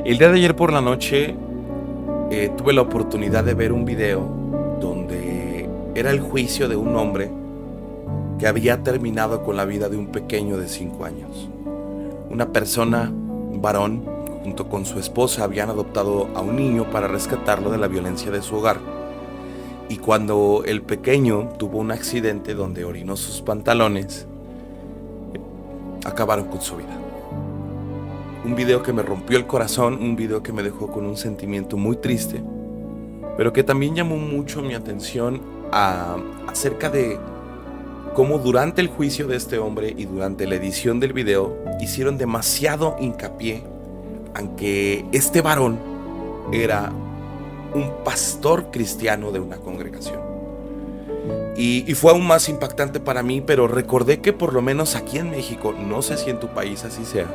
El día de ayer por la noche tuve la oportunidad de ver un video donde era el juicio de un hombre que había terminado con la vida de un pequeño de 5 años. Una persona, un varón, junto con su esposa habían adoptado a un niño para rescatarlo de la violencia de su hogar. Y cuando el pequeño tuvo un accidente donde orinó sus pantalones, acabaron con su vida. Un video que me rompió el corazón, un video que me dejó con un sentimiento muy triste, pero que también llamó mucho mi atención acerca de cómo durante el juicio de este hombre y durante la edición del video hicieron demasiado hincapié en que este varón era un pastor cristiano de una congregación. Y fue aún más impactante para mí, pero recordé que por lo menos aquí en México, no sé si en tu país así sea,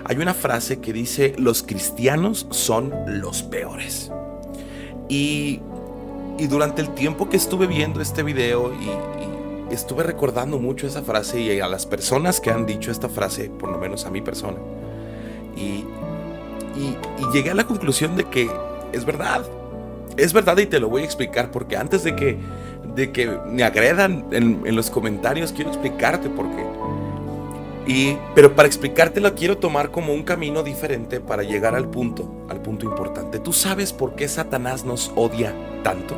hay una frase que dice: los cristianos son los peores. Y durante el tiempo que estuve viendo este video y estuve recordando mucho esa frase y a las personas que han dicho esta frase, por lo menos a mi persona, y llegué a la conclusión de que es verdad y te lo voy a explicar, porque antes de que me agredan en los comentarios quiero explicarte por qué. Pero para explicártelo quiero tomar como un camino diferente para llegar al punto importante. ¿Tú sabes por qué Satanás nos odia tanto?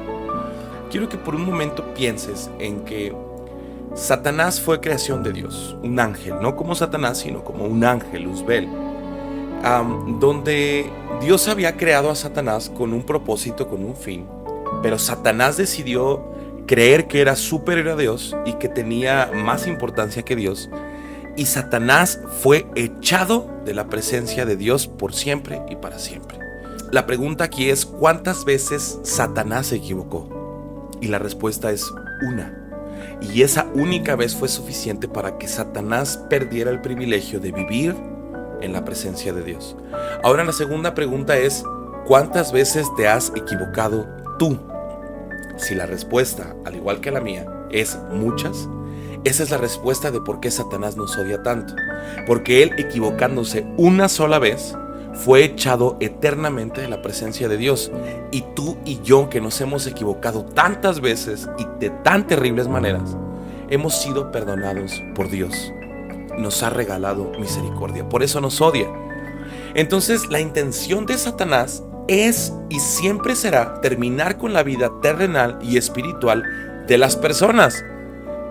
Quiero que por un momento pienses en que Satanás fue creación de Dios, un ángel, no como Satanás, sino como un ángel, Luzbel, donde Dios había creado a Satanás con un propósito, con un fin, pero Satanás decidió creer que era superior a Dios y que tenía más importancia que Dios. Y Satanás fue echado de la presencia de Dios por siempre y para siempre. La pregunta aquí es: ¿cuántas veces Satanás se equivocó? Y la respuesta es una. Y esa única vez fue suficiente para que Satanás perdiera el privilegio de vivir en la presencia de Dios. Ahora la segunda pregunta es: ¿cuántas veces te has equivocado tú? Si la respuesta, al igual que la mía, es muchas, esa es la respuesta de por qué Satanás nos odia tanto. Porque él, equivocándose una sola vez, fue echado eternamente de la presencia de Dios. Y tú y yo, que nos hemos equivocado tantas veces y de tan terribles maneras, hemos sido perdonados por Dios. Nos ha regalado misericordia, por eso nos odia. Entonces la intención de Satanás es y siempre será terminar con la vida terrenal y espiritual de las personas.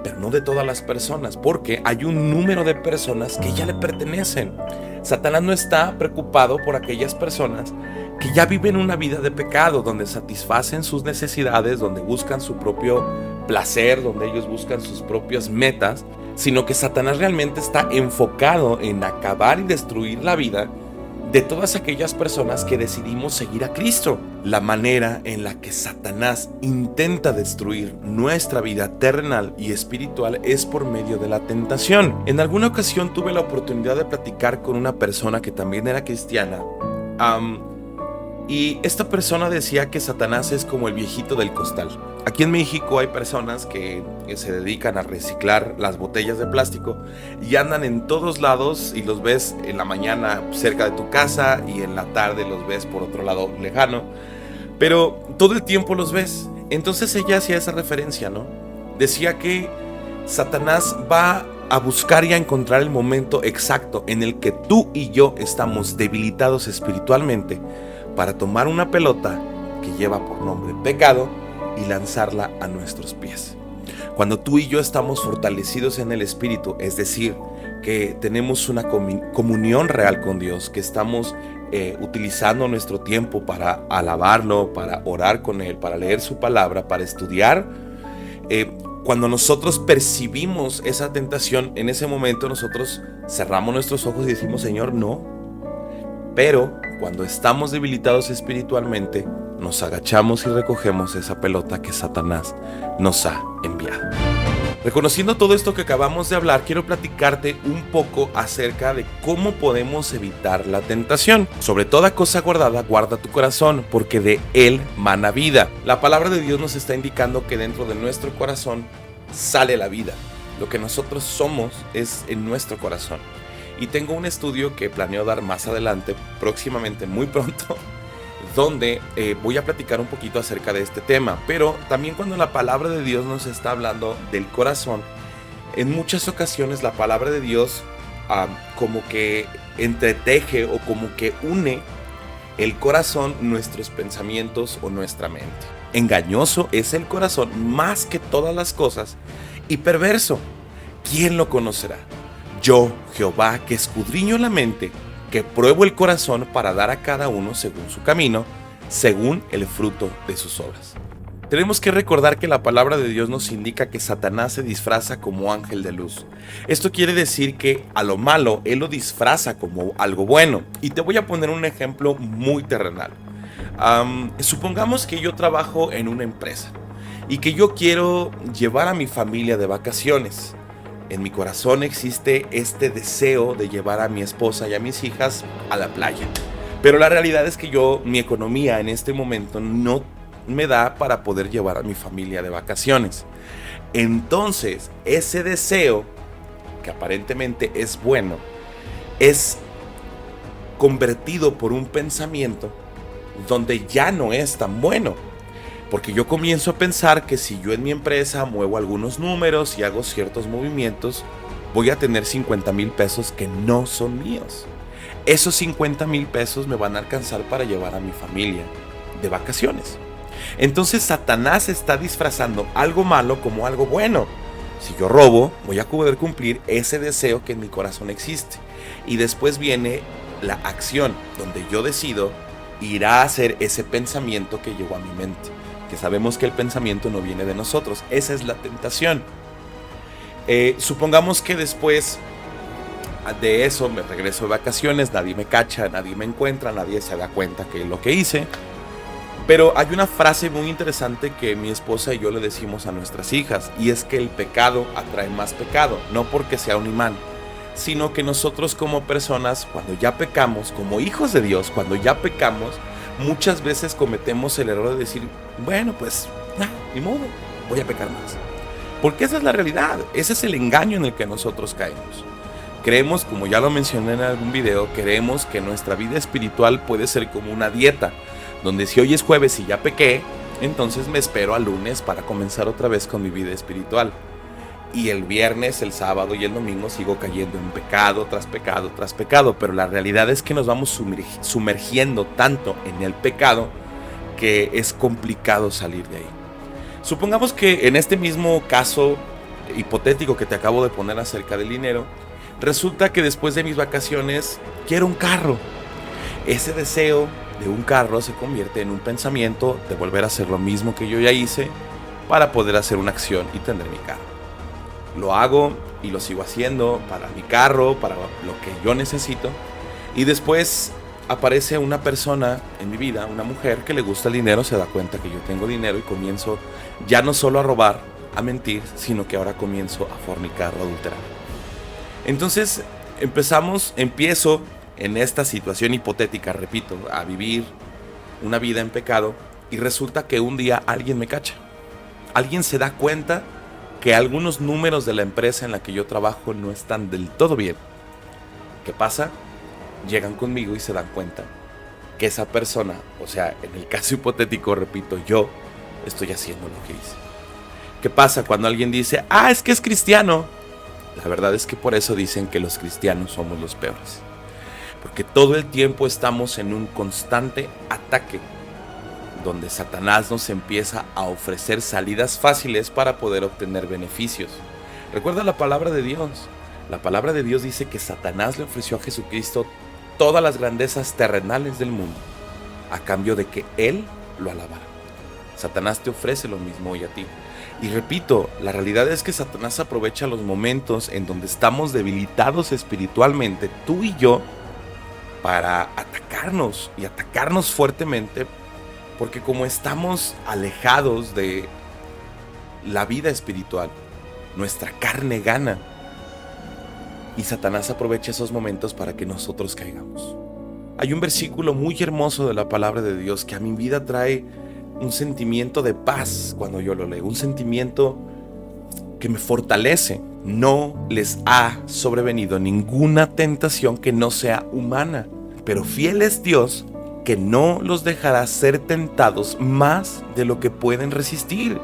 Pero no de todas las personas, porque hay un número de personas que ya le pertenecen. Satanás no está preocupado por aquellas personas que ya viven una vida de pecado, donde satisfacen sus necesidades, donde buscan su propio placer, donde ellos buscan sus propias metas, sino que Satanás realmente está enfocado en acabar y destruir la vida de todas aquellas personas que decidimos seguir a Cristo. La manera en la que Satanás intenta destruir nuestra vida terrenal y espiritual es por medio de la tentación. En alguna ocasión tuve la oportunidad de platicar con una persona que también era cristiana, y esta persona decía que Satanás es como el viejito del costal. Aquí en México hay personas que se dedican a reciclar las botellas de plástico y andan en todos lados, y los ves en la mañana cerca de tu casa y en la tarde los ves por otro lado lejano, pero todo el tiempo los ves. Entonces ella hacía esa referencia, ¿no? Decía que Satanás va a buscar y a encontrar el momento exacto en el que tú y yo estamos debilitados espiritualmente, para tomar una pelota que lleva por nombre pecado y lanzarla a nuestros pies. Cuando tú y yo estamos fortalecidos en el Espíritu, es decir, que tenemos una comunión real con Dios, que estamos utilizando nuestro tiempo para alabarlo, para orar con Él, para leer su palabra, para estudiar, cuando nosotros percibimos esa tentación, en ese momento nosotros cerramos nuestros ojos y decimos: Señor, no. Pero cuando estamos debilitados espiritualmente, nos agachamos y recogemos esa pelota que Satanás nos ha enviado. Reconociendo todo esto que acabamos de hablar, quiero platicarte un poco acerca de cómo podemos evitar la tentación. Sobre toda cosa guardada, guarda tu corazón, porque de él mana vida. La palabra de Dios nos está indicando que dentro de nuestro corazón sale la vida. Lo que nosotros somos es en nuestro corazón. Y tengo un estudio que planeo dar más adelante, próximamente, muy pronto, donde voy a platicar un poquito acerca de este tema. Pero también cuando la palabra de Dios nos está hablando del corazón, en muchas ocasiones la palabra de Dios como que entreteje o como que une el corazón, nuestros pensamientos o nuestra mente. Engañoso es el corazón más que todas las cosas y perverso. ¿Quién lo conocerá? Yo, Jehová, que escudriño la mente, que pruebo el corazón para dar a cada uno según su camino, según el fruto de sus obras. Tenemos que recordar que la palabra de Dios nos indica que Satanás se disfraza como ángel de luz. Esto quiere decir que a lo malo él lo disfraza como algo bueno. Y te voy a poner un ejemplo muy terrenal. Supongamos que yo trabajo en una empresa y que yo quiero llevar a mi familia de vacaciones. En mi corazón existe este deseo de llevar a mi esposa y a mis hijas a la playa. Pero la realidad es que mi economía en este momento no me da para poder llevar a mi familia de vacaciones. Entonces, ese deseo, que aparentemente es bueno, es convertido por un pensamiento donde ya no es tan bueno. Porque yo comienzo a pensar que si yo en mi empresa muevo algunos números y hago ciertos movimientos, voy a tener 50,000 pesos que no son míos. Esos 50,000 pesos me van a alcanzar para llevar a mi familia de vacaciones. Entonces Satanás está disfrazando algo malo como algo bueno. Si yo robo, voy a poder cumplir ese deseo que en mi corazón existe. Y después viene la acción, donde yo decido ir a hacer ese pensamiento que llegó a mi mente. Que sabemos que el pensamiento no viene de nosotros. Esa es la tentación. Supongamos que después de eso me regreso de vacaciones, nadie me cacha, nadie me encuentra, nadie se da cuenta que es lo que hice. Pero hay una frase muy interesante que mi esposa y yo le decimos a nuestras hijas, y es que el pecado atrae más pecado, no porque sea un imán, sino que nosotros como personas, cuando ya pecamos, como hijos de Dios, cuando ya pecamos, muchas veces cometemos el error de decir, bueno, pues, ni modo, voy a pecar más. Porque esa es la realidad, ese es el engaño en el que nosotros caemos. Creemos, como ya lo mencioné en algún video, creemos que nuestra vida espiritual puede ser como una dieta, donde si hoy es jueves y ya pequé, entonces me espero al lunes para comenzar otra vez con mi vida espiritual. Y el viernes, el sábado y el domingo sigo cayendo en pecado tras pecado tras pecado, pero la realidad es que nos vamos sumergiendo tanto en el pecado que es complicado salir de ahí. Supongamos que en este mismo caso hipotético que te acabo de poner acerca del dinero, resulta que después de mis vacaciones quiero un carro. Ese deseo de un carro se convierte en un pensamiento de volver a hacer lo mismo que yo ya hice para poder hacer una acción y tener mi carro. Lo hago y lo sigo haciendo para mi carro, para lo que yo necesito, y después aparece una persona en mi vida, una mujer que le gusta el dinero, se da cuenta que yo tengo dinero y comienzo ya no solo a robar, a mentir, sino que ahora comienzo a fornicar o adulterar. Entonces empiezo en esta situación hipotética, repito, a vivir una vida en pecado, y resulta que un día alguien me cacha. Alguien se da cuenta que algunos números de la empresa en la que yo trabajo no están del todo bien. ¿Qué pasa? Llegan conmigo y se dan cuenta que esa persona, o sea, en el caso hipotético, repito, yo estoy haciendo lo que hice. ¿Qué pasa cuando alguien dice, es que es cristiano? La verdad es que por eso dicen que los cristianos somos los peores. Porque todo el tiempo estamos en un constante ataque, donde Satanás nos empieza a ofrecer salidas fáciles para poder obtener beneficios. Recuerda la palabra de Dios. La palabra de Dios dice que Satanás le ofreció a Jesucristo todas las grandezas terrenales del mundo, a cambio de que Él lo alabara. Satanás te ofrece lo mismo hoy a ti. Y repito, la realidad es que Satanás aprovecha los momentos en donde estamos debilitados espiritualmente, tú y yo, para atacarnos y atacarnos fuertemente, porque como estamos alejados de la vida espiritual, nuestra carne gana, y Satanás aprovecha esos momentos para que nosotros caigamos. Hay un versículo muy hermoso de la palabra de Dios que a mi vida trae un sentimiento de paz cuando yo lo leo, un sentimiento que me fortalece. No les ha sobrevenido ninguna tentación que no sea humana, pero fiel es Dios, que no los dejará ser tentados más de lo que pueden resistir,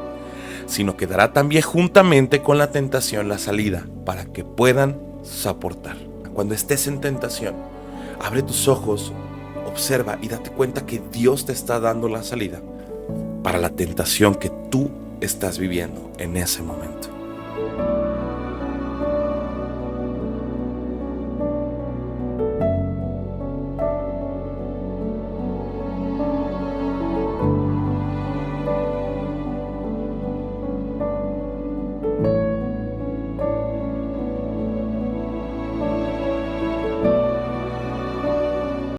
sino que dará también juntamente con la tentación la salida, para que puedan soportar. Cuando estés en tentación, abre tus ojos, observa y date cuenta que Dios te está dando la salida para la tentación que tú estás viviendo en ese momento.